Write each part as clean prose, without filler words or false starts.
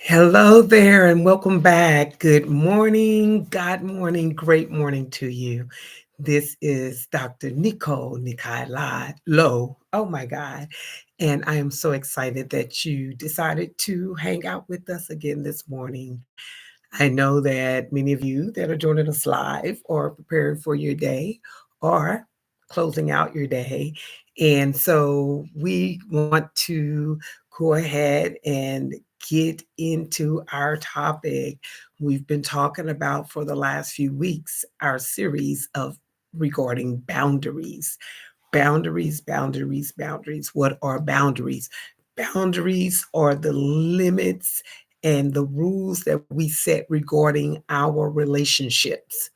Hello there and welcome back. Good morning, God morning, great morning to you. This is Dr. Nikai Lowe. Oh my God. And I am so excited that you decided to hang out with us again this morning. I know that many of you that are joining us live or preparing for your day or closing out your day. And so we want to go ahead and get into our topic. We've been talking about for the last few weeks our series of regarding boundaries. Boundaries, boundaries, boundaries. What are boundaries? Boundaries are the limits and the rules that we set regarding our relationships.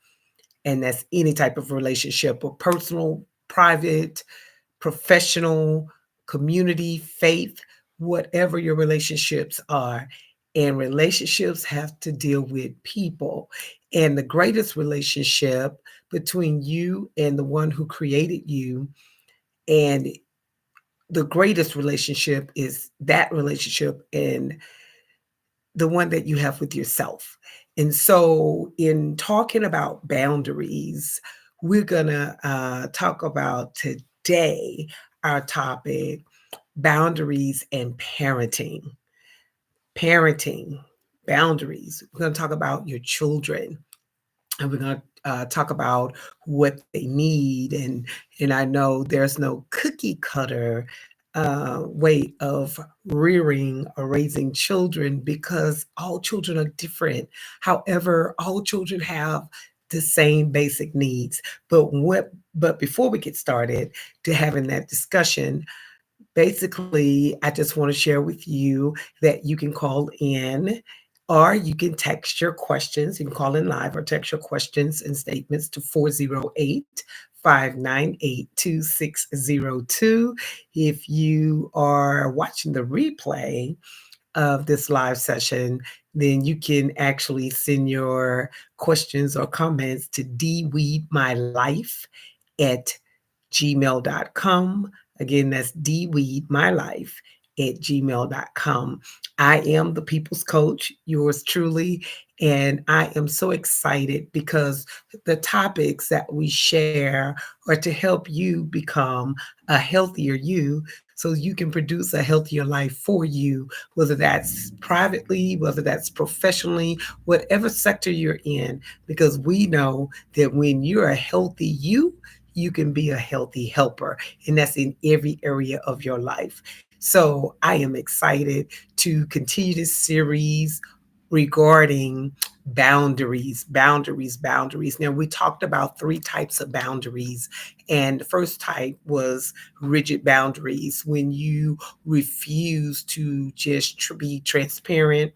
And that's any type of relationship, or personal, private, professional, community, faith, whatever your relationships are. And relationships have to deal with people. And the greatest relationship between you and the one who created you, and the greatest relationship is that relationship and the one that you have with yourself. And so, in talking about boundaries, we're going to talk about today our topic boundaries and parenting. Parenting, boundaries. We're going to talk about your children, and we're going to talk about what they need. And I know there's no cookie cutter way of rearing or raising children because all children are different. However, all children have the same basic needs. But before we get started to having that discussion, basically, I just want to share with you that you can call in or you can text your questions. You can call in live or text your questions and statements to 408 598 2602. If you are watching the replay of this live session, then you can actually send your questions or comments to dweedmylife at gmail.com. Again, that's dweedmylife at gmail.com. I am the people's coach, yours truly, and I am so excited because the topics that we share are to help you become a healthier you so you can produce a healthier life for you, whether that's privately, whether that's professionally, whatever sector you're in, because we know that when you're a healthy you can be a healthy helper, and that's in every area of your life. So I am excited to continue this series regarding boundaries, boundaries, boundaries. Now, we talked about three types of boundaries, and the first type was rigid boundaries when you refuse to just be transparent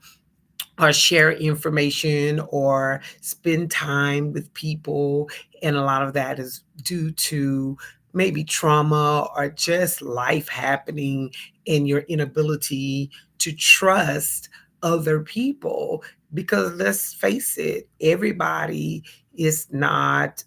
or share information or spend time with people. And a lot of that is due to maybe trauma or just life happening and your inability to trust other people. Because let's face it, everybody is not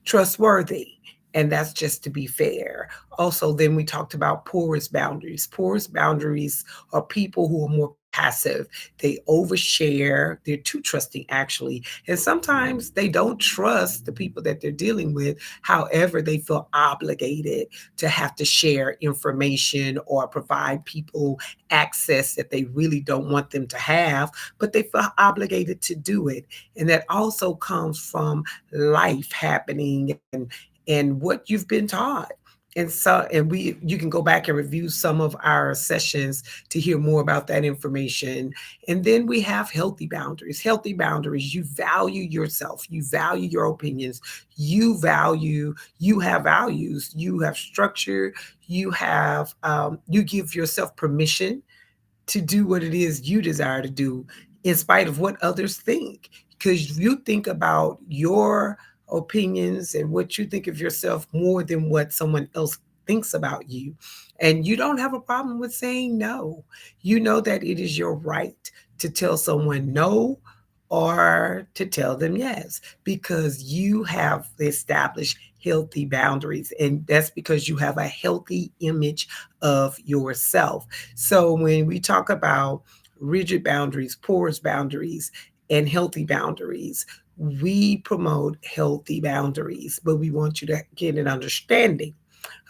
trustworthy. And that's just to be fair. Also, then we talked about porous boundaries. Porous boundaries are people who are more passive. They overshare. They're too trusting, actually. And sometimes they don't trust the people that they're dealing with. However, they feel obligated to have to share information or provide people access that they really don't want them to have, but they feel obligated to do it. And that also comes from life happening and what you've been taught. And you can go back and review some of our sessions to hear more about that information. And then we have healthy boundaries. Healthy boundaries, you value yourself, you value your opinions, you have values, you have structure, you give yourself permission to do what it is you desire to do in spite of what others think. Because you think about your opinions and what you think of yourself more than what someone else thinks about you. And you don't have a problem with saying no. You know that it is your right to tell someone no or to tell them yes because you have established healthy boundaries. And that's because you have a healthy image of yourself. So when we talk about rigid boundaries, porous boundaries, and healthy boundaries. We promote healthy boundaries, but we want you to get an understanding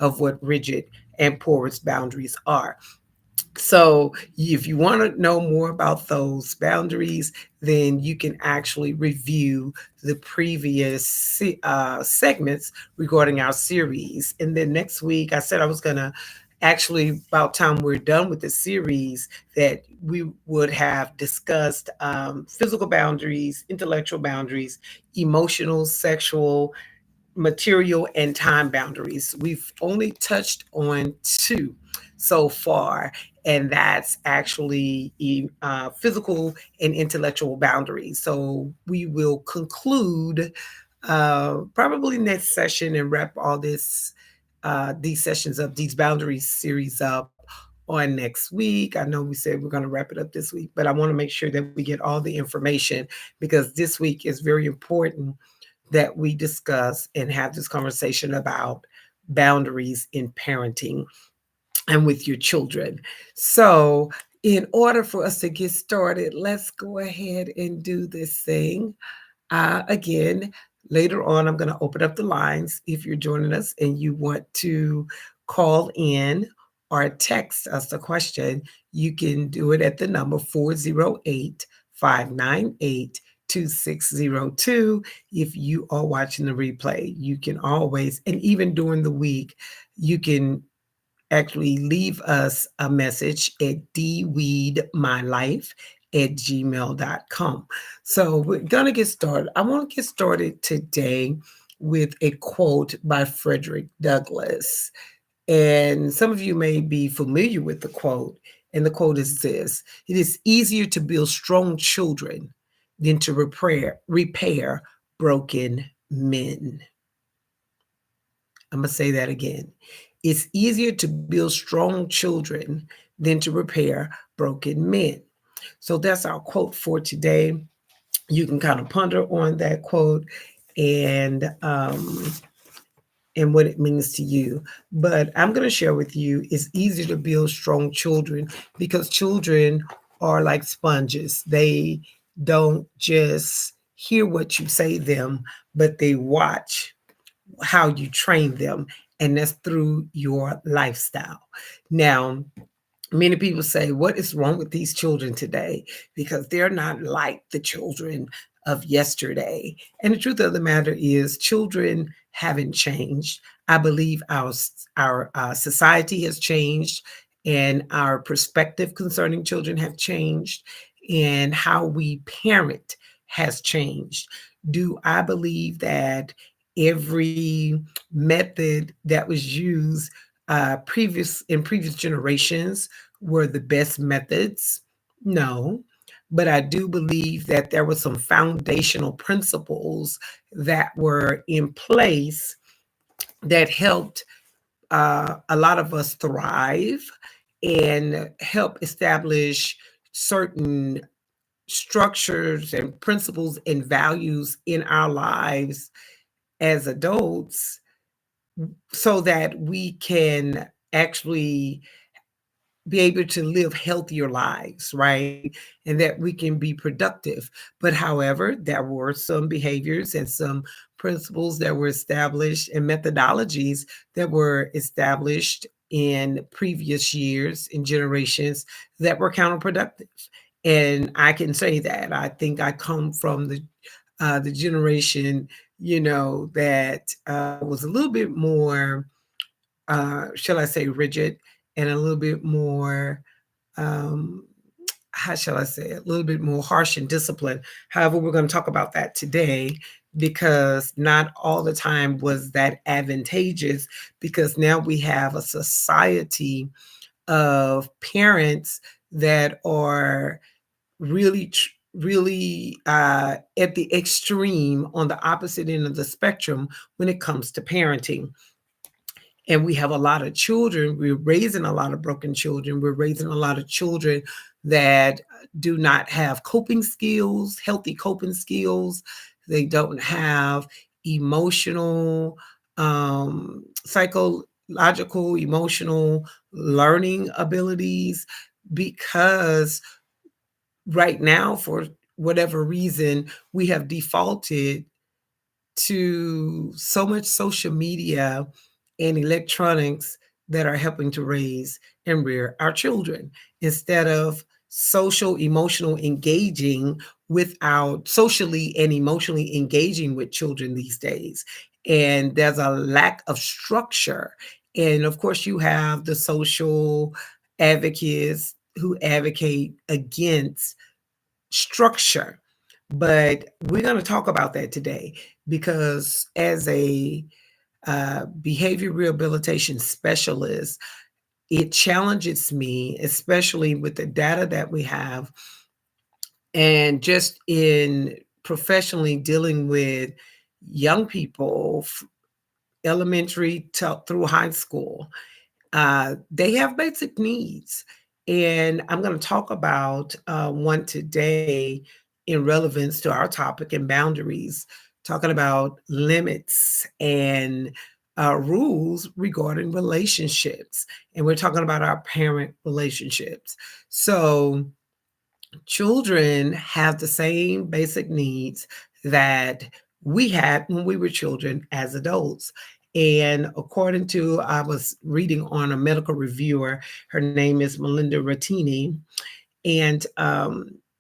of what rigid and porous boundaries are. So, if you want to know more about those boundaries, then you can actually review the previous segments regarding our series. And then next week, I said I was going to actually, about time we're done with the series, that we would have discussed physical boundaries, intellectual boundaries, emotional, sexual, material, and time boundaries. We've only touched on two so far, and that's actually physical and intellectual boundaries. So we will conclude probably next session and wrap all these sessions of these boundaries series up on next week. I know we said we're going to wrap it up this week, but I want to make sure that we get all the information because this week is very important that we discuss and have this conversation about boundaries in parenting and with your children. So, in order for us to get started, let's go ahead and do this thing. Again, later on, I'm going to open up the lines. If you're joining us and you want to call in or text us a question, you can do it at the number 408 598 2602. If you are watching the replay, you can always, and even during the week, you can actually leave us a message at dweedmylife@gmail.com. So we're going to get started. I want to get started today with a quote by Frederick Douglass. And some of you may be familiar with the quote. And the quote is this: "It is easier to build strong children than to repair broken men." I'm going to say that again. It's easier to build strong children than to repair broken men. So that's our quote for today. You can kind of ponder on that quote and and what it means to you. But I'm going to share with you it's easier to build strong children because children are like sponges. They don't just hear what you say to them, but they watch how you train them, and that's through your lifestyle. Now, many people say, "What is wrong with these children today?" Because they're not like the children of yesterday. And the truth of the matter is, children haven't changed. I believe our society has changed, and our perspective concerning children have changed, and how we parent has changed. Do I believe that every method that was used previous generations were the best methods? No. But I do believe that there were some foundational principles that were in place that helped a lot of us thrive and help establish certain structures and principles and values in our lives as adults so that we can actually be able to live healthier lives, right? And that we can be productive. But however, there were some behaviors and some principles that were established and methodologies that were established in previous years and generations that were counterproductive. And I can say that I think I come from the generation, that was a little bit more, shall I say, rigid and a little bit more, um, how shall I say, a little bit more harsh and disciplined. However, we're going to talk about that today because not all the time was that advantageous because now we have a society of parents that are really at the extreme on the opposite end of the spectrum when it comes to parenting. And we have a lot of children. We're raising a lot of broken children. We're raising a lot of children that do not have coping skills, healthy coping skills. They don't have emotional, psychological, emotional learning abilities because Right now, for whatever reason, we have defaulted to so much social media and electronics that are helping to raise and rear our children instead of social emotional engaging without socially and emotionally engaging with children these days. And there's a lack of structure. And of course, you have the social advocates who advocate against structure. But we're going to talk about that today because, as a behavior rehabilitation specialist, it challenges me, especially with the data that we have, and just in professionally dealing with young people, elementary through high school. They have basic needs. And I'm going to talk about one today in relevance to our topic and boundaries, talking about limits and rules regarding relationships. And we're talking about our parent relationships. So, children have the same basic needs that we had when we were children as adults. And according to, I was reading on a medical reviewer, her name is Melinda Rattini, and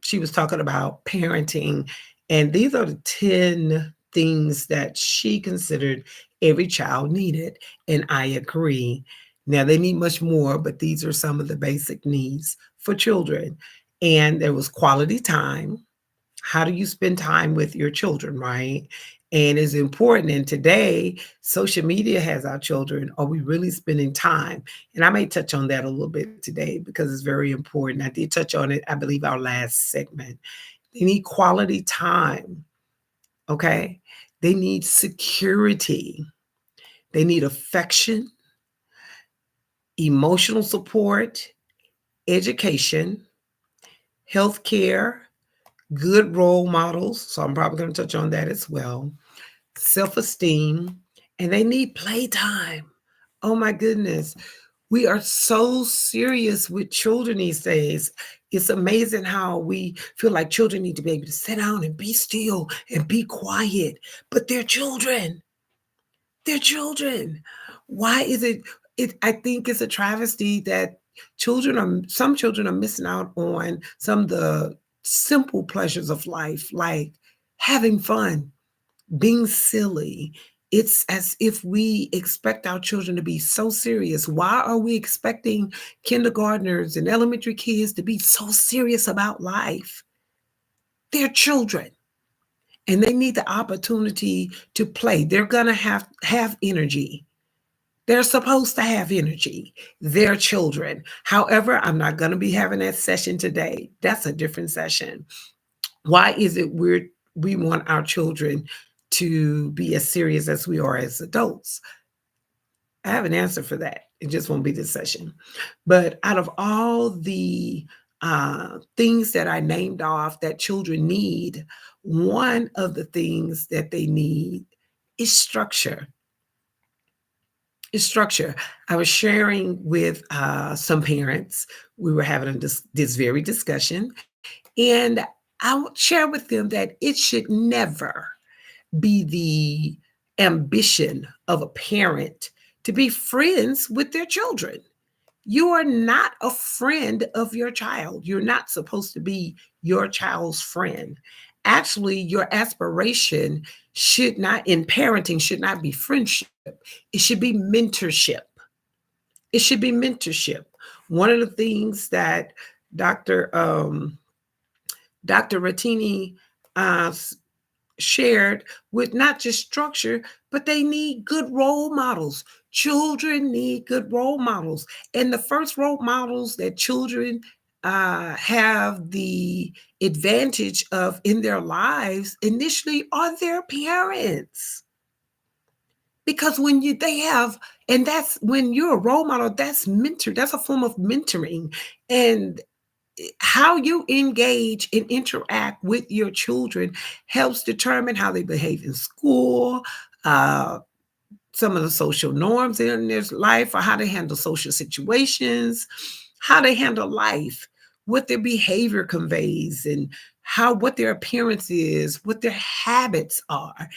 she was talking about parenting. And these are the 10 things that she considered every child needed. And I agree. Now, they need much more, but these are some of the basic needs for children. And there was quality time. How do you spend time with your children, right? And it's important. And today, social media has our children. Are we really spending time? And I may touch on that a little bit today because it's very important. I did touch on it, I believe, our last segment. They need quality time, okay? They need security. They need affection, emotional support, education, healthcare, good role models. So I'm probably going to touch on that as well. Self esteem, and they need playtime. Oh my goodness. We are so serious with children these days. It's amazing how we feel like children need to be able to sit down and be still and be quiet, but they're children. They're children. Why is it I think it's a travesty that some children are missing out on some of the simple pleasures of life, like having fun, being silly. It's as if we expect our children to be so serious. Why are we expecting kindergartners and elementary kids to be so serious about life? They're children and they need the opportunity to play. They're going to have energy. They're supposed to have energy. They're children. However, I'm not going to be having that session today. That's a different session. Why is it we want our children to be as serious as we are as adults? I have an answer for that. It just won't be this session. But out of all the things that I named off that children need, one of the things that they need is structure. Is structure. I was sharing with some parents. We were having this very discussion, and I would share with them that it should never be the ambition of a parent to be friends with their children. You are not a friend of your child. You're not supposed to be your child's friend. Actually, your aspiration should not, in parenting, should not be friendship. It should be mentorship. It should be mentorship. One of the things that Dr. Dr. Rattini uh, shared with not just structure, but they need good role models. Children need good role models. And the first role models that children have the advantage of in their lives initially are their parents. Because when they have, and that's when you're a role model, that's a form of mentoring. And how you engage and interact with your children helps determine how they behave in school, uh, some of the social norms in their life, or how they handle social situations, how they handle life. what their behavior conveys, and how what their appearance is, what their habits are,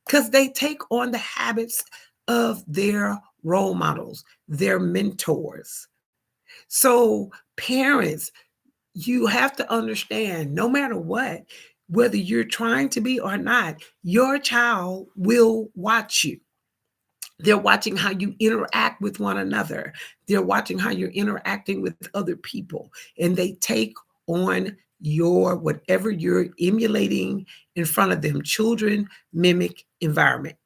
because they take on the habits of their role models, their mentors. So, parents, you have to understand no matter what, whether you're trying to be or not, your child will watch you. They're watching how you interact with one another. They're watching how you're interacting with other people. And they take on your whatever you're emulating in front of them. Children mimic environment.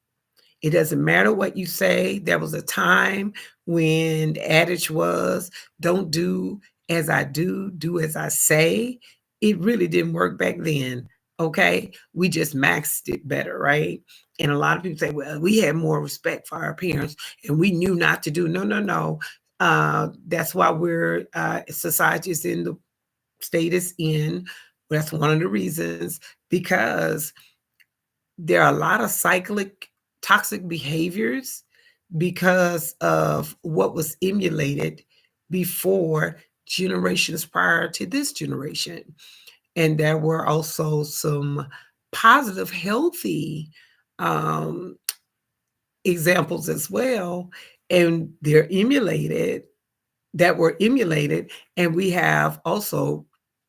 It doesn't matter what you say. There was a time when the adage was, don't do as I do, do as I say. It really didn't work back then. Okay. We just maxed it better, right? And a lot of people say, well, we had more respect for our parents and we knew not to do. No, no, no. That's why society is in the state it's in. That's one of the reasons, because there are a lot of cyclic toxic behaviors because of what was emulated before generations prior to this generation. And there were also some positive, healthy um, examples as well. And they're emulated, that were emulated. And we have also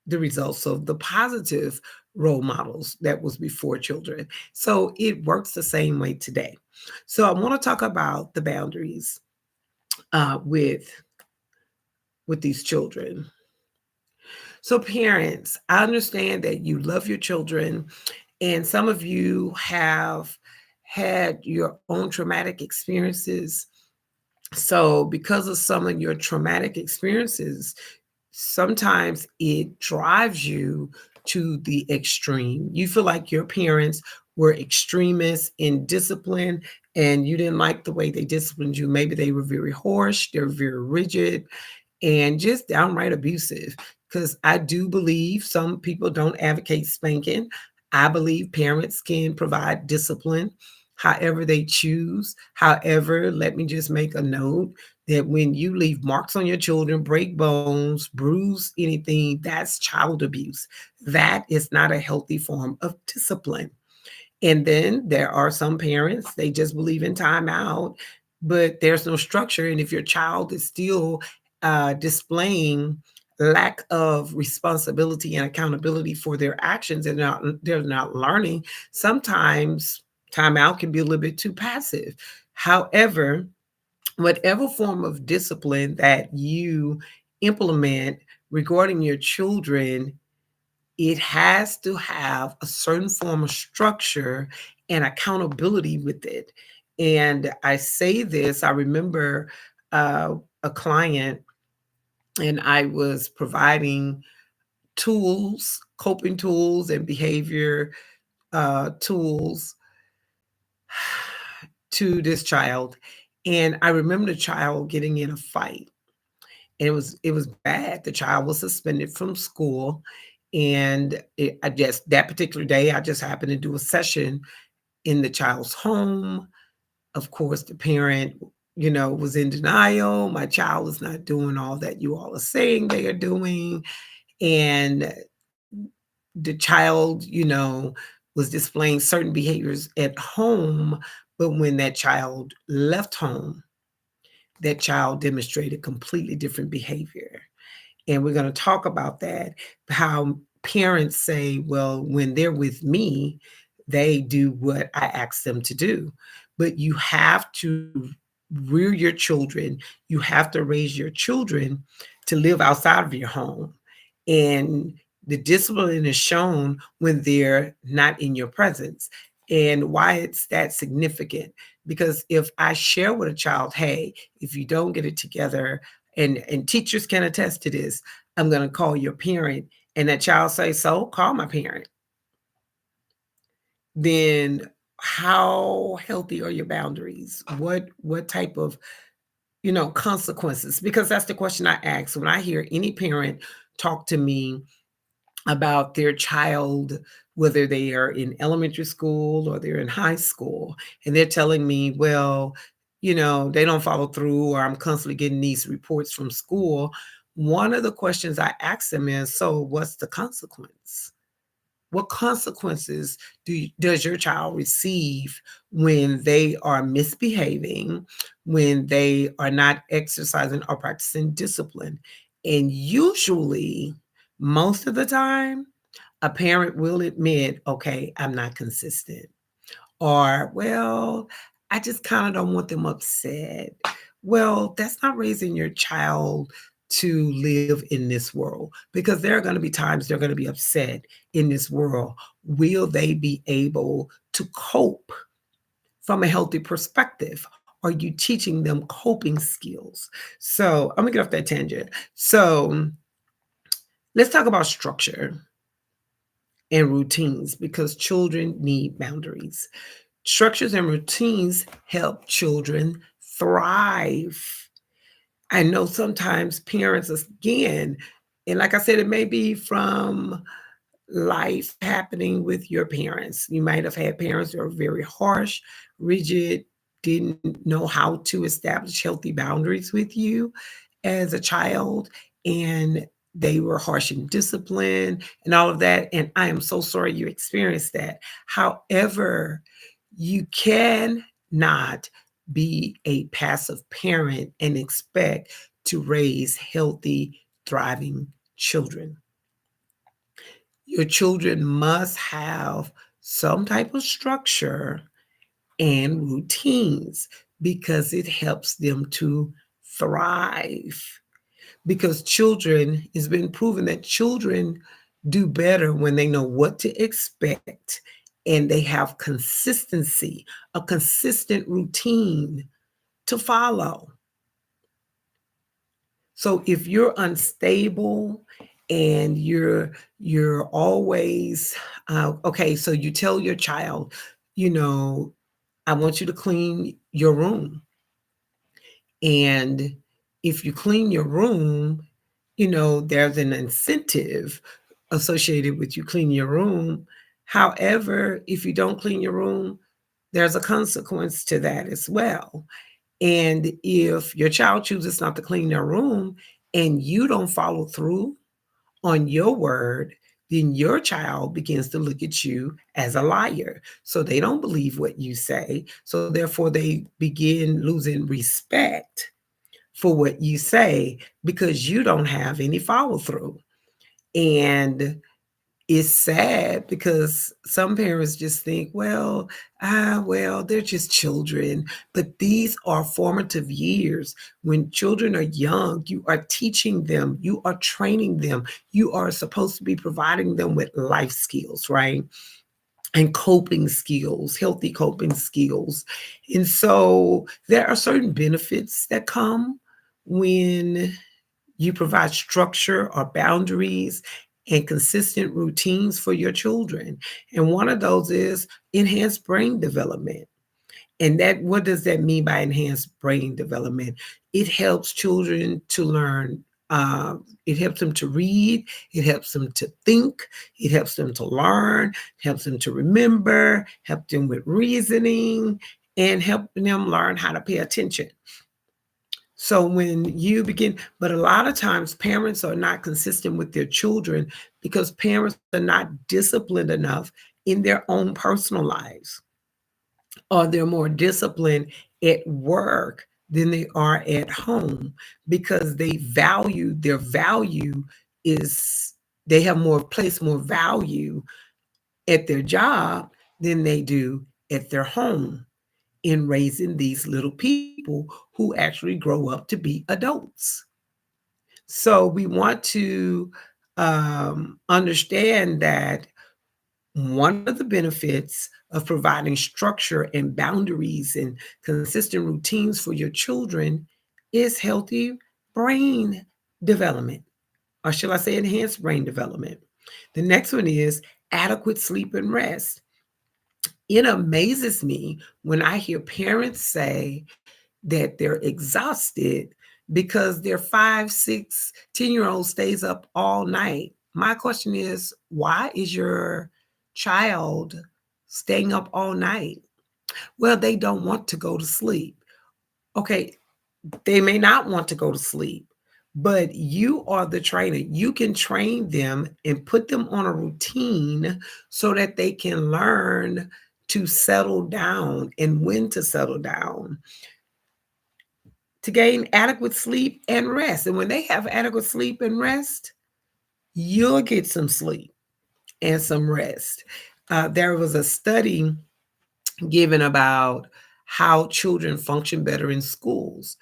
the results of the positive role models that was before children. So it works the same way today. So I want to talk about the boundaries uh, with with these children. So parents, I understand that you love your children, and some of you have had your own traumatic experiences. So because of some of your traumatic experiences, sometimes it drives you to the extreme. You feel like your parents were extremists in discipline and you didn't like the way they disciplined you. Maybe they were very harsh, they were very rigid, and just downright abusive. Because I do believe some people don't advocate spanking. I believe parents can provide discipline however they choose. However, let me just make a note that when you leave marks on your children, break bones, bruise anything, that's child abuse. That is not a healthy form of discipline. And then there are some parents, they just believe in timeout, but there's no structure. And if your child is still displaying lack of responsibility and accountability for their actions and they're not learning, sometimes timeout can be a little bit too passive. However, whatever form of discipline that you implement regarding your children, it has to have a certain form of structure and accountability with it. And I say this, I remember a client, and I was providing tools, coping tools, and behavior tools to this child. And I remember the child getting in a fight. And it was bad. The child was suspended from school. And I just that particular day, I just happened to do a session in the child's home. Of course, the parent, was in denial. My child is not doing all that you all are saying they are doing. And the child, was displaying certain behaviors at home. But when that child left home, that child demonstrated completely different behavior. And we're going to talk about that, how parents say, well, when they're with me, they do what I ask them to do. But you have to rear your children, you have to raise your children to live outside of your home. And the discipline is shown when they're not in your presence. And why it's that significant? Because if I share with a child, hey, if you don't get it together, and teachers can attest to this, I'm going to call your parent, and that child say, so call my parent, then how healthy are your boundaries? What type of consequences? Because that's the question I ask when I hear any parent talk to me about their child, whether they are in elementary school or they're in high school, and they're telling me, well, they don't follow through, or I'm constantly getting these reports from school. one of the questions I ask them is, so what's the consequence? What consequences does your child receive when they are misbehaving, when they are not exercising or practicing discipline? And usually, most of the time, a parent will admit, okay, I'm not consistent. Or, well, I just kind of don't want them upset. Well, that's not raising your child to live in this world, because there are going to be times they're going to be upset in this world. Will they be able to cope from a healthy perspective? Are you teaching them coping skills? So I'm going to get off that tangent. So let's talk about structure and routines, because children need boundaries. Structures and routines help children thrive. I know sometimes parents, again, and like I said, it may be from life happening with your parents. You might have had parents that are very harsh, rigid, didn't know how to establish healthy boundaries with you as a child, and they were harsh in discipline and all of that. And I am so sorry you experienced that. However, you cannot be a passive parent and expect to raise healthy, thriving children. Your children must have some type of structure and routines, because it helps them to thrive. Because children, it's been proven that children do better when they know what to expect and they have consistency, a consistent routine to follow. So if you're unstable and you're always okay, so you tell your child, you know, I want you to clean your room. And if you clean your room, there's an incentive associated with you cleaning your room. However, if you don't clean your room, there's a consequence to that as well. And if your child chooses not to clean their room and you don't follow through on your word, then your child begins to look at you as a liar. So they don't believe what you say. So therefore, they begin losing respect for what you say because you don't have any follow through. And it's sad because some parents just think, well, they're just children. But these are formative years. When children are young, you are teaching them, you are training them, you are supposed to be providing them with life skills, right? And coping skills, healthy coping skills. And so there are certain benefits that come when you provide structure or boundaries and consistent routines for your children. And one of those is enhanced brain development. And that, what does that mean by enhanced brain development? It helps children to learn. It helps them to read. It helps them to think. It helps them to learn. Helps them to remember. Help them with reasoning, and help them learn how to pay attention. So when you begin, but a lot of times parents are not consistent with their children because parents are not disciplined enough in their own personal lives, or they're more disciplined at work than they are at home because they value their value is they have more value at their job than they do at their home in raising these little people who actually grow up to be adults. So we want to understand that one of the benefits of providing structure and boundaries and consistent routines for your children is healthy brain development, or shall I say enhanced brain development. The next one is adequate sleep and rest. It amazes me when I hear parents say that they're exhausted because their 5, 6, 10-year-old stays up all night. My question is, why is your child staying up all night? Well, they don't want to go to sleep. Okay, they may not want to go to sleep, but you are the trainer. You can train them and put them on a routine so that they can learn to settle down and when to settle down, to gain adequate sleep and rest. And when they have adequate sleep and rest, you'll get some sleep and some rest. There was a study given about how children function better in schools.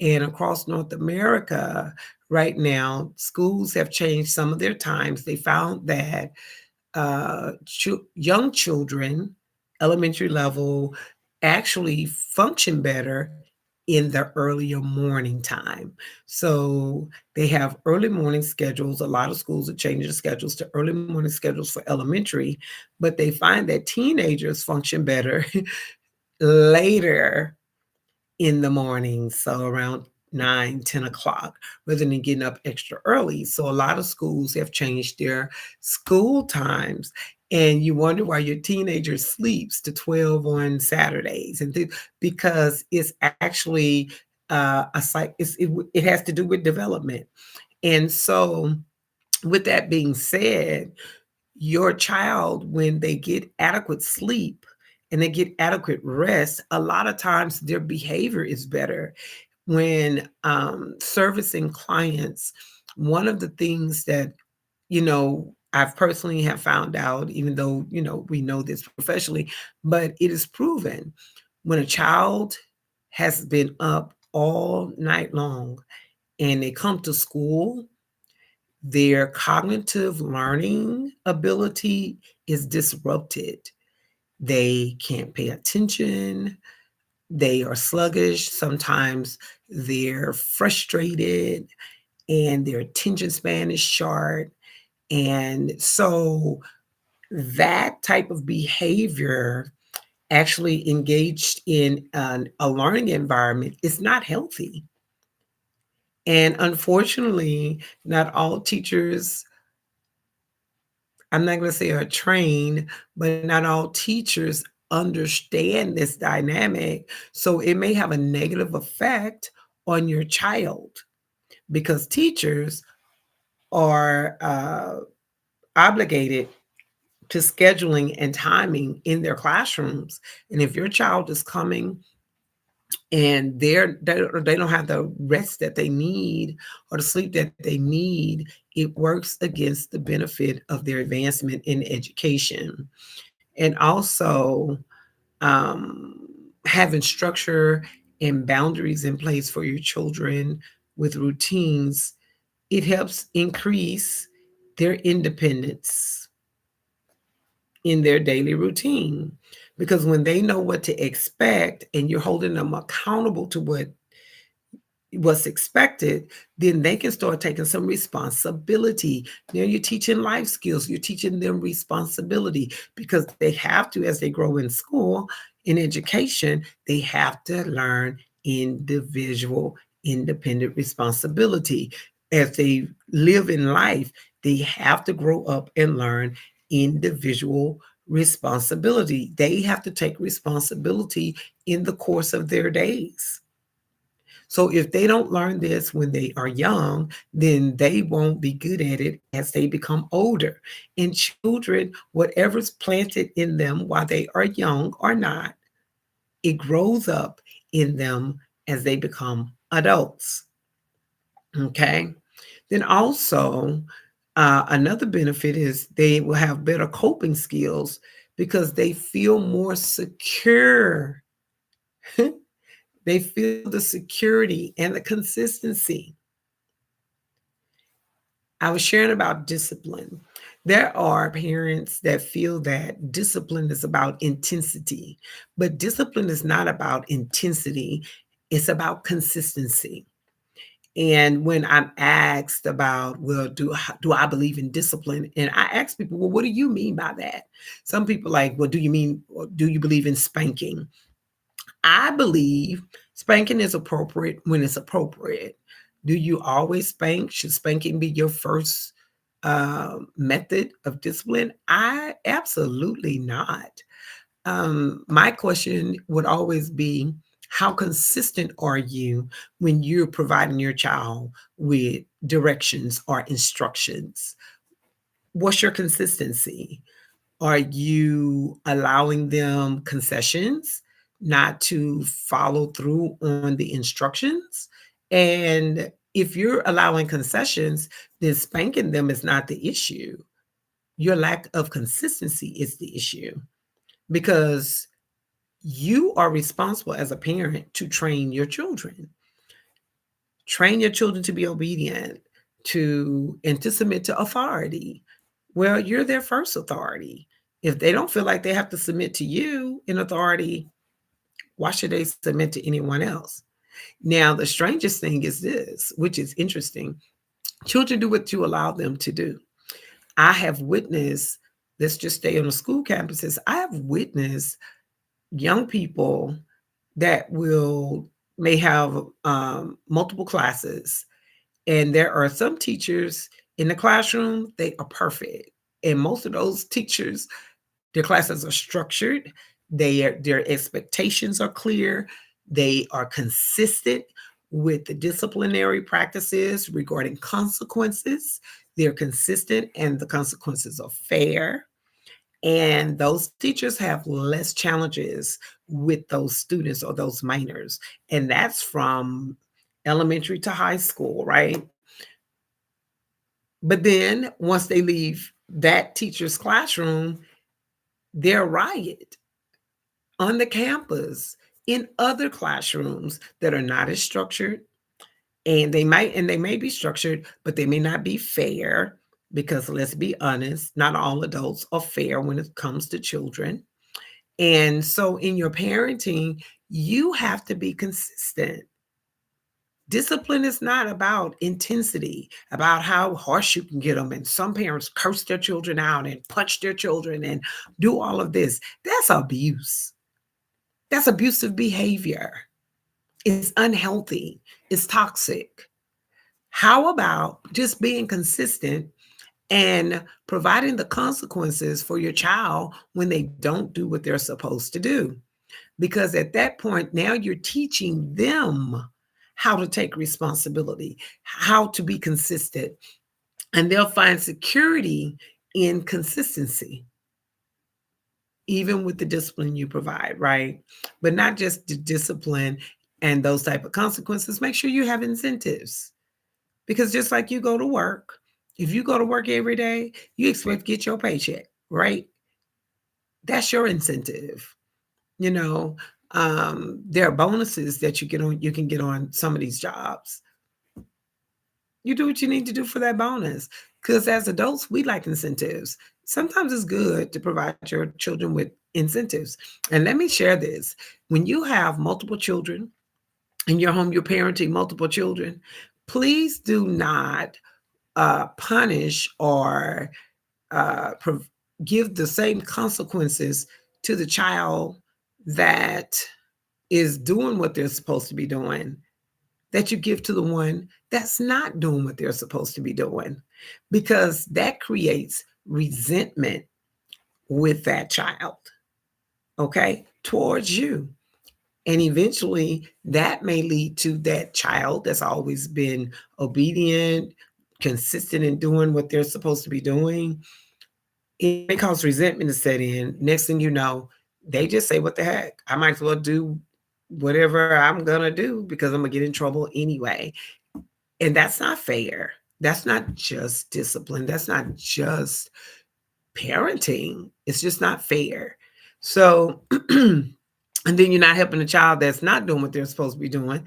And across North America, right now, schools have changed some of their times. They found that young children, elementary level, actually function better in the earlier morning time. So they have early morning schedules. A lot of schools are changing the schedules to early morning schedules for elementary, but they find that teenagers function better later in the morning, so around 9, 10 o'clock, rather than getting up extra early. So a lot of schools have changed their school times. And you wonder why your teenager sleeps to 12 on Saturdays, and because it's actually it has to do with development. And so, with that being said, your child, when they get adequate sleep and they get adequate rest, a lot of times their behavior is better. When servicing clients, one of the things that, I've personally have found out, even though, we know this professionally, but it is proven when a child has been up all night long and they come to school, their cognitive learning ability is disrupted. They can't pay attention. They are sluggish. Sometimes they're frustrated and their attention span is short. And so that type of behavior, actually engaged in a learning environment, is not healthy. And unfortunately, not all teachers, I'm not going to say are trained, but not all teachers understand this dynamic. So it may have a negative effect on your child, because teachers are obligated to scheduling and timing in their classrooms. And if your child is coming and they don't have the rest that they need or the sleep that they need, it works against the benefit of their advancement in education. And also, having structure and boundaries in place for your children with routines, it helps increase their independence in their daily routine. Because when they know what to expect and you're holding them accountable to what's expected, then they can start taking some responsibility. Now you're teaching life skills, you're teaching them responsibility, because they have to, as they grow in school, in education, they have to learn individual, independent responsibility. As they live in life, they have to grow up and learn individual responsibility. They have to take responsibility in the course of their days. So if they don't learn this when they are young, then they won't be good at it as they become older. And children, whatever's planted in them while they are young or not, it grows up in them as they become adults. Okay. Then also, another benefit is they will have better coping skills because they feel more secure. They feel the security and the consistency. I was sharing about discipline. There are parents that feel that discipline is about intensity, but discipline is not about intensity, it's about consistency. And when I'm asked about, well, do I believe in discipline? And I ask people, well, what do you mean by that? Some people like, well, do you believe in spanking? I believe spanking is appropriate when it's appropriate. Do you always spank? Should spanking be your first method of discipline? I absolutely not. My question would always be, How consistent are you when you're providing your child with directions or instructions? What's your consistency? Are you allowing them concessions not to follow through on the instructions? And if you're allowing concessions, then spanking them is not the issue. Your lack of consistency is the issue because you are responsible as a parent to train your children. Train your children to be obedient, and to submit to authority. Well, you're their first authority. If they don't feel like they have to submit to you in authority, why should they submit to anyone else? Now, the strangest thing is this, which is interesting. Children do what you allow them to do. I have witnessed, let's just stay on the school campuses. I have witnessed young people that may have multiple classes, and there are some teachers in the classroom, they are perfect. And most of those teachers, their classes are structured, their expectations are clear, they are consistent with the disciplinary practices regarding consequences. They're consistent and the consequences are fair. And those teachers have less challenges with those students or those minors. And that's from elementary to high school, right? But then once they leave that teacher's classroom, they're riot on the campus in other classrooms that are not as structured. And they may be structured, but they may not be fair because let's be honest, not all adults are fair when it comes to children. And so in your parenting, you have to be consistent. Discipline is not about intensity, about how harsh you can get them. And some parents curse their children out and punch their children and do all of this. That's abuse. That's abusive behavior. It's unhealthy. It's toxic. How about just being consistent and providing the consequences for your child when they don't do what they're supposed to do? Because at that point, now you're teaching them how to take responsibility, how to be consistent, and they'll find security in consistency, even with the discipline you provide, right? But not just the discipline and those type of consequences. Make sure you have incentives because just like you go to work, if you go to work every day, you expect to get your paycheck, right? That's your incentive. You know, there are bonuses that you can get on some of these jobs. You do what you need to do for that bonus. Because as adults, we like incentives. Sometimes it's good to provide your children with incentives. And let me share this. When you have multiple children in your home, you're parenting multiple children, please do not punish or prov- give the same consequences to the child that is doing what they're supposed to be doing that you give to the one that's not doing what they're supposed to be doing, because that creates resentment with that child, okay, towards you. And eventually that may lead to that child that's always been obedient, consistent in doing what they're supposed to be doing. It may cause resentment to set in. Next thing you know, they just say, what the heck? I might as well do whatever I'm going to do because I'm going to get in trouble anyway. And that's not fair. That's not just discipline. That's not just parenting. It's just not fair. So, and then you're not helping a child that's not doing what they're supposed to be doing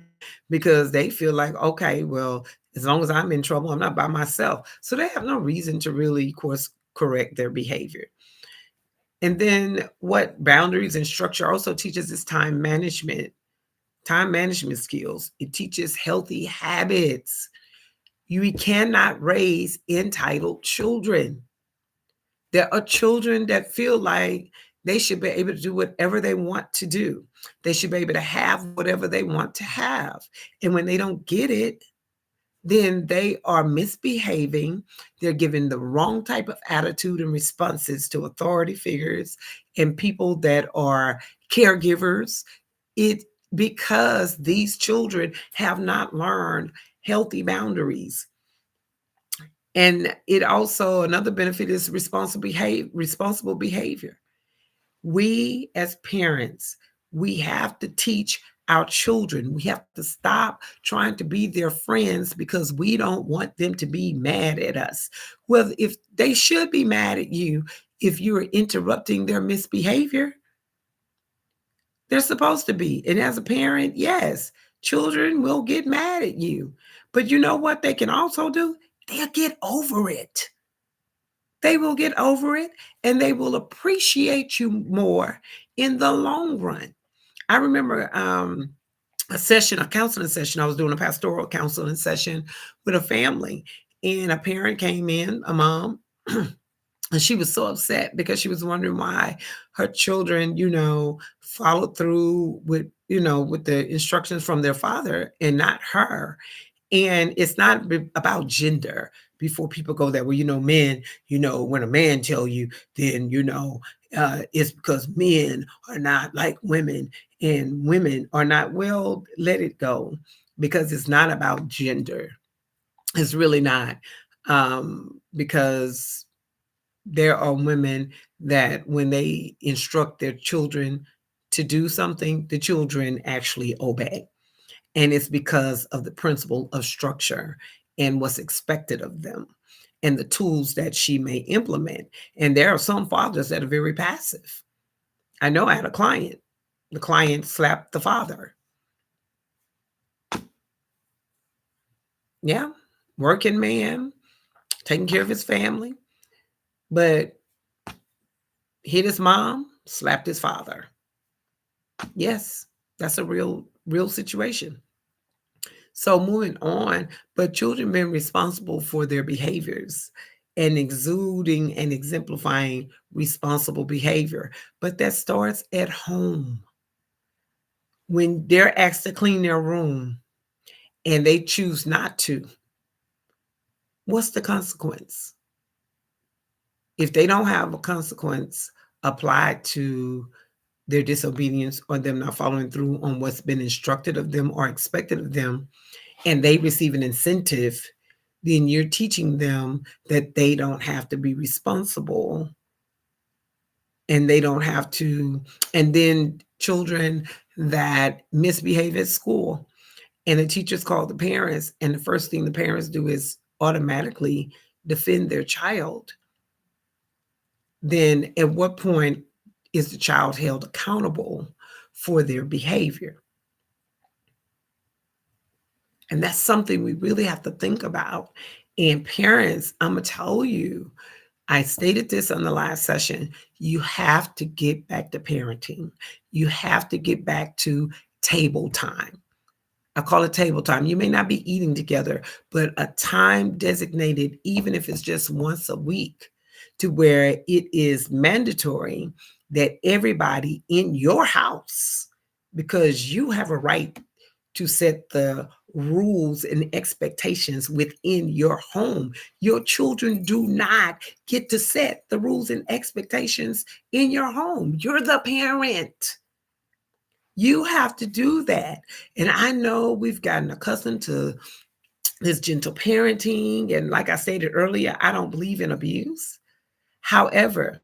because they feel like, okay, well, as long as I'm in trouble, I'm not by myself. So they have no reason to really course correct their behavior. And then what boundaries and structure also teaches is time management skills. It teaches healthy habits. You cannot raise entitled children. There are children that feel like they should be able to do whatever they want to do. They should be able to have whatever they want to have. And when they don't get it, then they are misbehaving. They're giving the wrong type of attitude and responses to authority figures and people that are caregivers. It because these children have not learned healthy boundaries. And it also, another benefit is responsible behavior. We as parents, we have to teach our children. We have to stop trying to be their friends because we don't want them to be mad at us. Well, if they should be mad at you if you're interrupting their misbehavior, they're supposed to be. And as a parent, yes, children will get mad at you. But you know what they can also do? They'll get over it. They will get over it and they will appreciate you more in the long run. I remember a counseling session. I was doing a pastoral counseling session with a family, and a parent came in, a mom, and she was so upset because she was wondering why her children, followed through with the instructions from their father and not her. And it's not about gender before people go there. Well, men, when a man tell you, then, it's because men are not like women and women are not. Well, let it go, because it's not about gender. It's really not. Because there are women that when they instruct their children to do something, the children actually obey. And it's because of the principle of structure and what's expected of them and the tools that she may implement. And there are some fathers that are very passive. I know I had a client. The client slapped the father. Yeah, working man, taking care of his family, but hit his mom, slapped his father. Yes, that's a real situation. So moving on, but children being responsible for their behaviors and exuding and exemplifying responsible behavior. But that starts at home. When they're asked to clean their room and they choose not to, what's the consequence? If they don't have a consequence applied to their disobedience or them not following through on what's been instructed of them or expected of them, and they receive an incentive, then you're teaching them that they don't have to be responsible and they don't have to. And then children that misbehave at school and the teachers call the parents, and the first thing the parents do is automatically defend their child. Then at what point is the child held accountable for their behavior? And that's something we really have to think about. And parents, I'm going to tell you, I stated this on the last session. You have to get back to parenting. You have to get back to table time. I call it table time. You may not be eating together, but a time designated, even if it's just once a week, to where it is mandatory that everybody in your house, because you have a right to set the rules and expectations within your home. Your children do not get to set the rules and expectations in your home. You're the parent. You have to do that. And I know we've gotten accustomed to this gentle parenting. And like I stated earlier, I don't believe in abuse. However,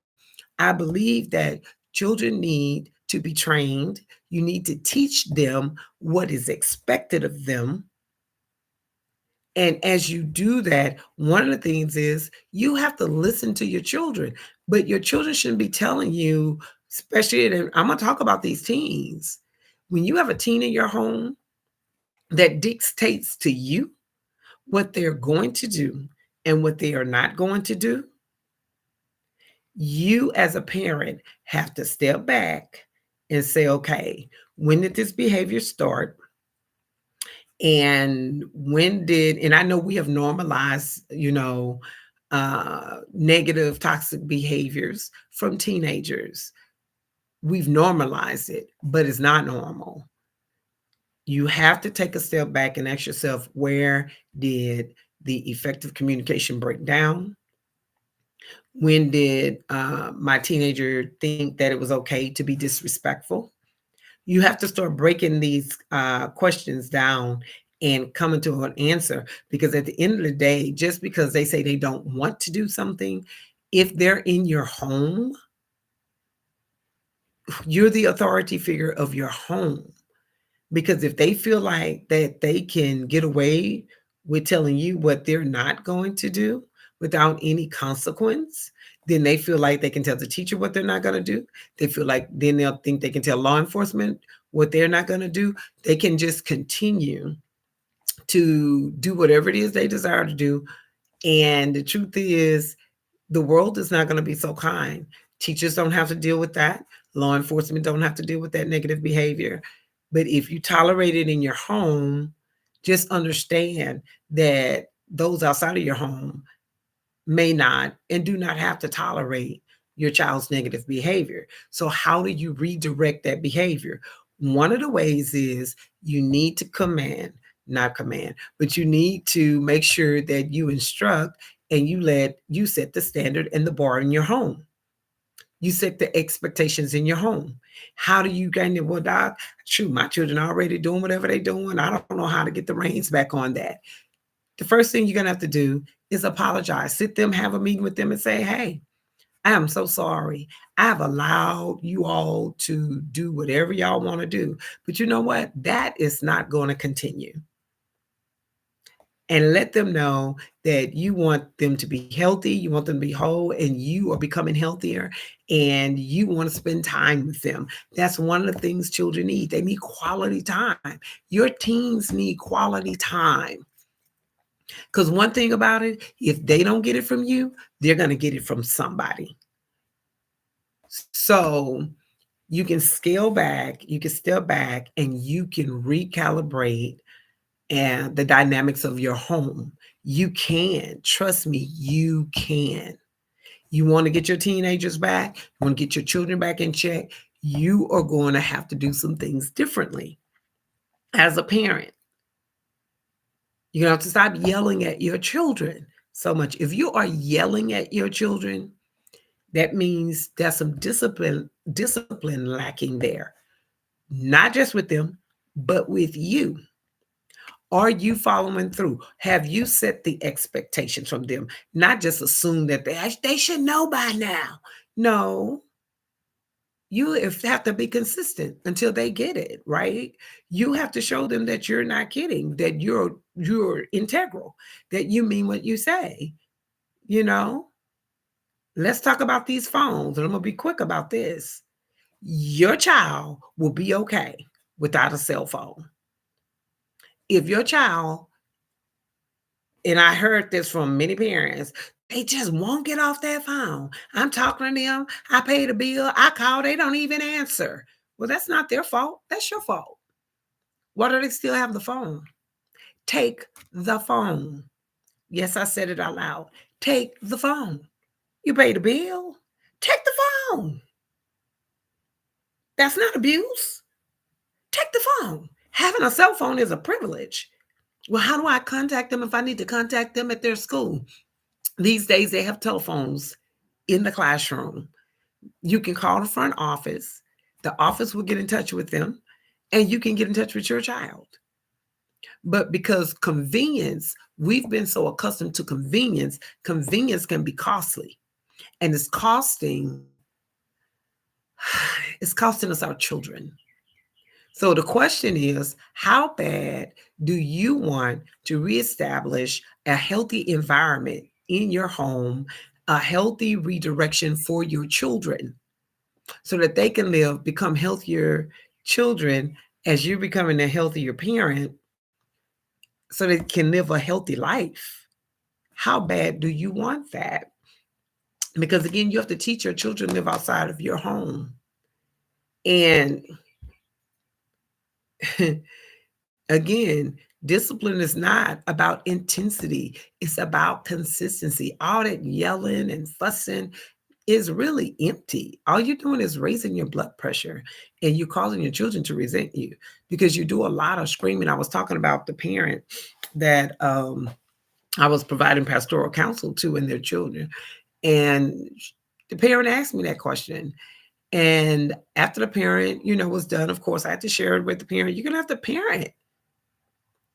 I believe that children need to be trained. You need to teach them what is expected of them. And as you do that, one of the things is you have to listen to your children, but your children shouldn't be telling you, especially, and I'm going to talk about these teens. When you have a teen in your home that dictates to you what they're going to do and what they are not going to do, you as a parent have to step back and say, okay, when did this behavior start? And and I know we have normalized, negative toxic behaviors from teenagers. We've normalized it, but it's not normal. You have to take a step back and ask yourself, where did the effective communication break down? When did my teenager think that it was okay to be disrespectful? You have to start breaking these questions down and coming to an answer, because at the end of the day, just because they say they don't want to do something, if they're in your home, you're the authority figure of your home. Because if they feel like that they can get away with telling you what they're not going to do without any consequence, then they feel like they can tell the teacher what they're not going to do. They feel like then they'll think they can tell law enforcement what they're not going to do. They can just continue to do whatever it is they desire to do. And the truth is, the world is not going to be so kind. Teachers don't have to deal with that. Law enforcement don't have to deal with that negative behavior. But if you tolerate it in your home, just understand that those outside of your home may not and do not have to tolerate your child's negative behavior. So, how do you redirect that behavior? One of the ways is you need to not command, but you need to make sure that you instruct and you set the standard and the bar in your home. You set the expectations in your home. How do you gain it? Well, doc, shoot, my children are already doing whatever they're doing. I don't know how to get the reins back on that. The first thing you're going to have to do is apologize. Sit them, have a meeting with them and say, hey, I am so sorry. I've allowed you all to do whatever y'all want to do. But you know what? That is not going to continue. And let them know that you want them to be healthy, you want them to be whole, and you are becoming healthier, and you want to spend time with them. That's one of the things children need. They need quality time. Your teens need quality time. Because one thing about it, if they don't get it from you, they're going to get it from somebody. So you can scale back, you can step back, and you can recalibrate and the dynamics of your home. You can. Trust me, you can. You want to get your teenagers back, you want to get your children back in check, you are going to have to do some things differently. As a parent, you're going to have to stop yelling at your children so much. If you are yelling at your children, that means there's some discipline lacking there, not just with them, but with you. Are you following through? Have you set the expectations from them? Not just assume that they should know by now. No, you have to be consistent until they get it, right? You have to show them that you're not kidding, that you're integral, that you mean what you say. You know, let's talk about these phones, and I'm gonna be quick about this. Your child will be okay without a cell phone. If your child, and I heard this from many parents, they just won't get off that phone. I'm talking to them. I paid a bill. I call. They don't even answer. Well, that's not their fault. That's your fault. Why do they still have the phone? Take the phone. Yes, I said it out loud. Take the phone. You paid a bill. Take the phone. That's not abuse. Take the phone. Having a cell phone is a privilege. Well, how do I contact them if I need to contact them at their school? These days, they have telephones in the classroom. You can call the front office. The office will get in touch with them, and you can get in touch with your child. But because convenience, we've been so accustomed to convenience, convenience can be costly. And it's costing us our children. So the question is, how bad do you want to reestablish a healthy environment in your home, a healthy redirection for your children so that they can become healthier children as you're becoming a healthier parent so they can live a healthy life? How bad do you want that? Because again, you have to teach your children to live outside of your home. And again, discipline is not about intensity. It's about consistency. All that yelling and fussing is really empty. All you're doing is raising your blood pressure, and you're causing your children to resent you because you do a lot of screaming. I was talking about the parent that I was providing pastoral counsel to and their children. And the parent asked me that question. And after the parent, was done, of course, I had to share it with the parent. You're going to have to parent.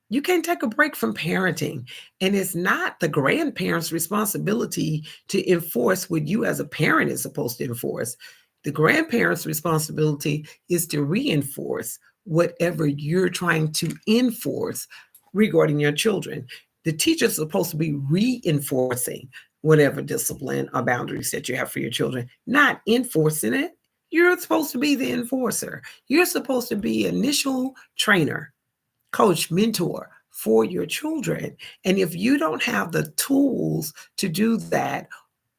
You can't take a break from parenting. And it's not the grandparent's responsibility to enforce what you as a parent is supposed to enforce. The grandparent's responsibility is to reinforce whatever you're trying to enforce regarding your children. The teacher's supposed to be reinforcing whatever discipline or boundaries that you have for your children, not enforcing it. You're supposed to be the enforcer. You're supposed to be initial trainer, coach, mentor for your children. And if you don't have the tools to do that,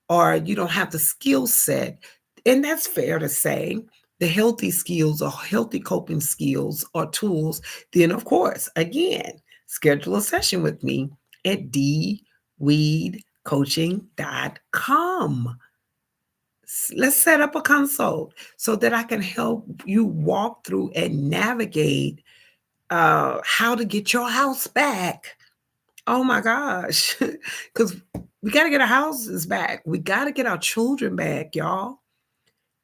or you don't have the skill set, and that's fair to say, the healthy skills or healthy coping skills or tools, then of course, again, schedule a session with me at dweedcoaching.com. Let's set up a consult so that I can help you walk through and navigate how to get your house back. Oh my gosh. Because we got to get our houses back. We got to get our children back, y'all.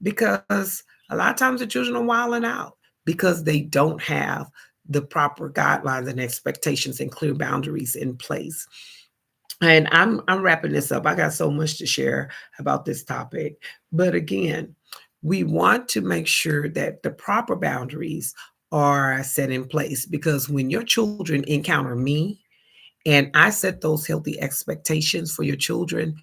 Because a lot of times the children are wilding out because they don't have the proper guidelines and expectations and clear boundaries in place. And I'm wrapping this up. I got so much to share about this topic. But again, we want to make sure that the proper boundaries are set in place, because when your children encounter me and I set those healthy expectations for your children,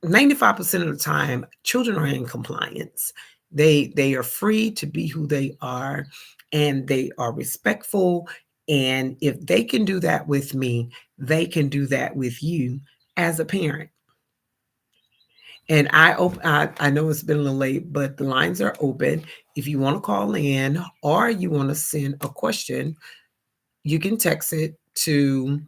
95% of the time, children are in compliance. They are free to be who they are, and they are respectful. And if they can do that with me, they can do that with you as a parent. And I know it's been a little late, but the lines are open. If you want to call in or you want to send a question, you can text it to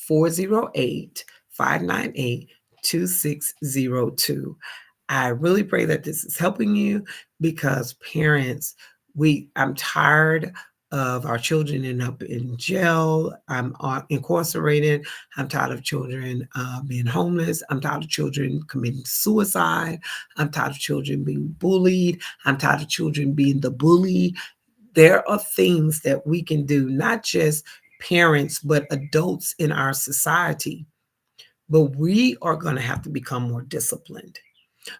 408-598-2602. I really pray that this is helping you, because parents, I'm tired of our children ending up in jail. I'm incarcerated. I'm tired of children being homeless. I'm tired of children committing suicide. I'm tired of children being bullied. I'm tired of children being the bully. There are things that we can do, not just parents, but adults in our society. But we are going to have to become more disciplined.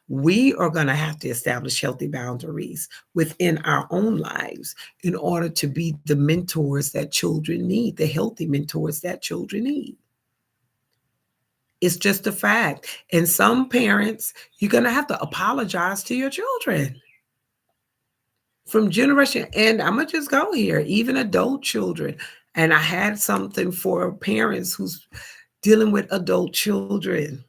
We are going to have to establish healthy boundaries within our own lives in order to be the mentors that children need, the healthy mentors that children need. It's just a fact. And some parents, you're going to have to apologize to your children from generation. And I'm going to just go here, even adult children. And I had something for parents who's dealing with adult children.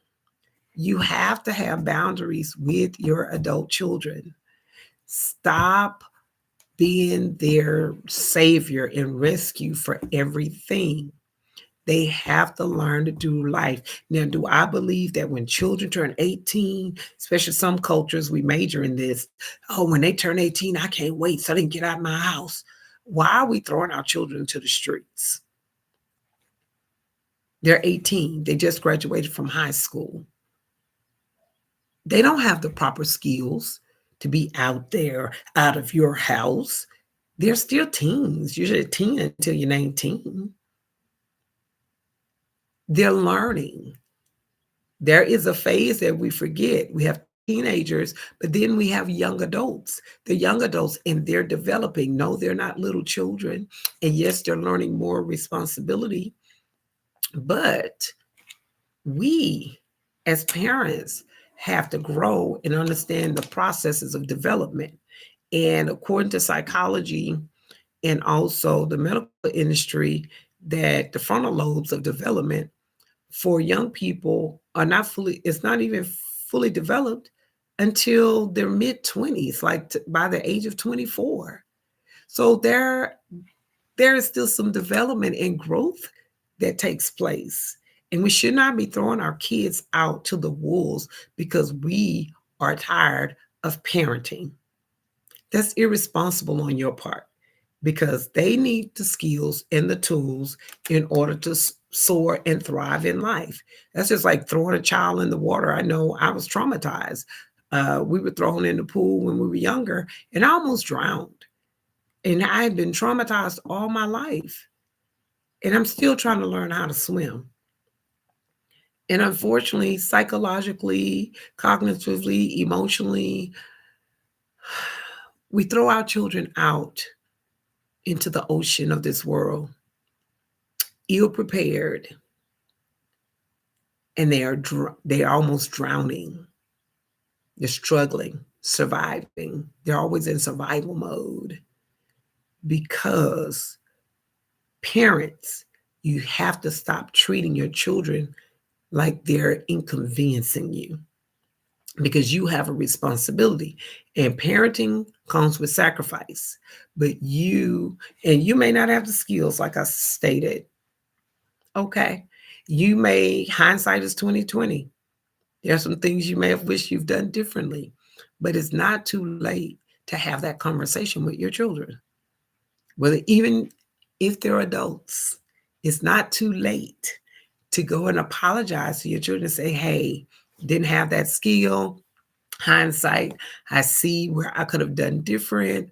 You have to have boundaries with your adult children. Stop being their savior and rescue for everything. They have to learn to do life. Now, do I believe that when children turn 18, especially some cultures, we major in this, oh, when they turn 18, I can't wait so they can get out of my house. Why are we throwing our children to the streets? They're 18. They just graduated from high school. They don't have the proper skills to be out there, out of your house. They're still teens. You're a teen until you're 19. They're learning. There is a phase that we forget. We have teenagers, but then we have young adults. The young adults, and they're developing. No, they're not little children. And yes, they're learning more responsibility. But we, as parents, have to grow and understand the processes of development. And according to psychology and also the medical industry, that the frontal lobes of development for young people are not fully, it's not even fully developed until their mid 20s, like by the age of 24. So there is still some development and growth that takes place. And we should not be throwing our kids out to the wolves because we are tired of parenting. That's irresponsible on your part, because they need the skills and the tools in order to soar and thrive in life. That's just like throwing a child in the water. I know I was traumatized. We were thrown in the pool when we were younger, and I almost drowned. And I had been traumatized all my life, and I'm still trying to learn how to swim. And unfortunately, psychologically, cognitively, emotionally, we throw our children out into the ocean of this world, ill prepared, and they are almost drowning. They're struggling, surviving. They're always in survival mode because parents, you have to stop treating your children like they're inconveniencing you because you have a responsibility. And parenting comes with sacrifice. But you may not have the skills, like I stated. Okay. You may, hindsight is 2020. There are some things you may have wished you've done differently, but it's not too late to have that conversation with your children. Whether even if they're adults, it's not too late to go and apologize to your children and say, hey, didn't have that skill. Hindsight, I see where I could have done different.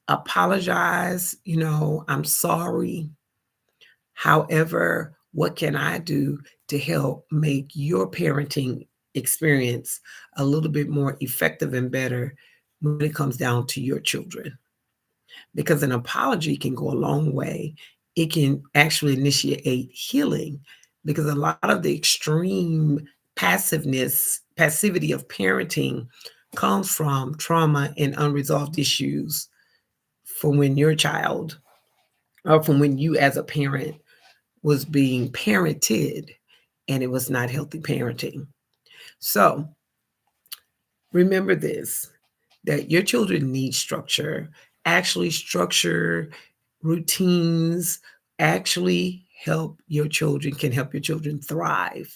Apologize, I'm sorry. However, what can I do to help make your parenting experience a little bit more effective and better when it comes down to your children? Because an apology can go a long way. It can actually initiate healing because a lot of the extreme passivity of parenting comes from trauma and unresolved issues from when your child or from when you as a parent was being parented and it was not healthy parenting. So remember this, that your children need structure. Actually, structure, routines actually can help your children thrive.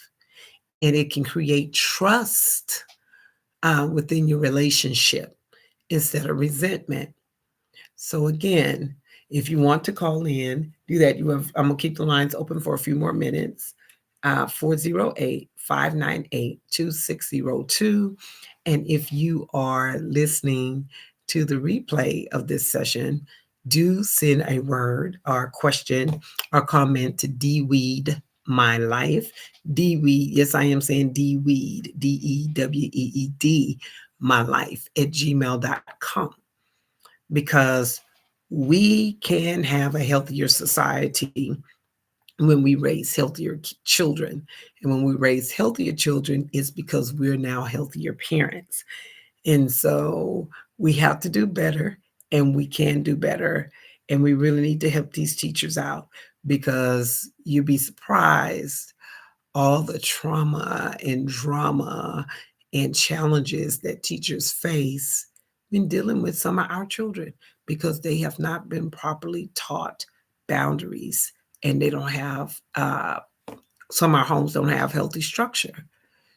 And it can create trust within your relationship instead of resentment. So again, if you want to call in, do that. I'm gonna keep the lines open for a few more minutes. 408 And if you are listening to the replay of this session, do send a word or question or comment to DWeed My Life. DWeed, yes, I am saying DWeed, DEWEED, My Life at gmail.com, because we can have a healthier society when we raise healthier children. And when we raise healthier children, it's because we're now healthier parents. And so we have to do better, and we can do better. And we really need to help these teachers out, because you'd be surprised all the trauma and drama and challenges that teachers face when dealing with some of our children, because they have not been properly taught boundaries, and they don't have, some of our homes don't have healthy structure.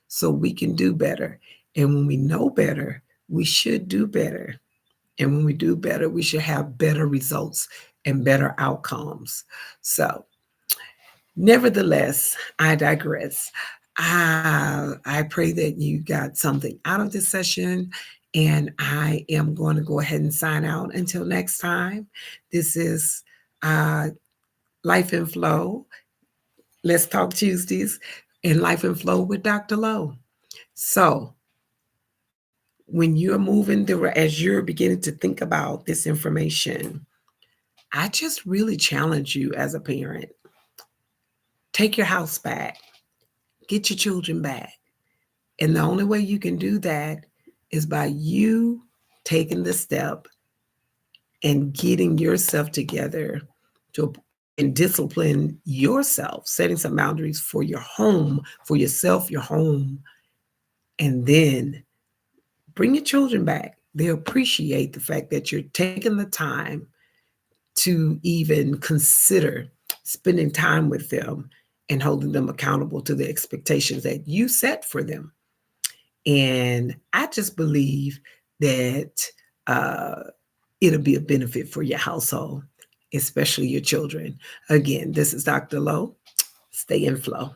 So we can do better. And when we know better, we should do better. And when we do better, we should have better results and better outcomes. So, nevertheless, I digress. I pray that you got something out of this session, and I am going to go ahead and sign out until next time. This is uh, Life in Flow. Let's Talk Tuesdays in Life in Flow with Dr. Lowe. So, when you're moving through, as you're beginning to think about this information, I just really challenge you as a parent. Take your house back, get your children back. And the only way you can do that is by you taking the step and getting yourself together to and discipline yourself, setting some boundaries for your home, for yourself, your home, and then bring your children back. They appreciate the fact that you're taking the time to even consider spending time with them and holding them accountable to the expectations that you set for them. And I just believe that uh, it'll be a benefit for your household, especially your children. Again, this is Dr. Lowe. Stay in flow.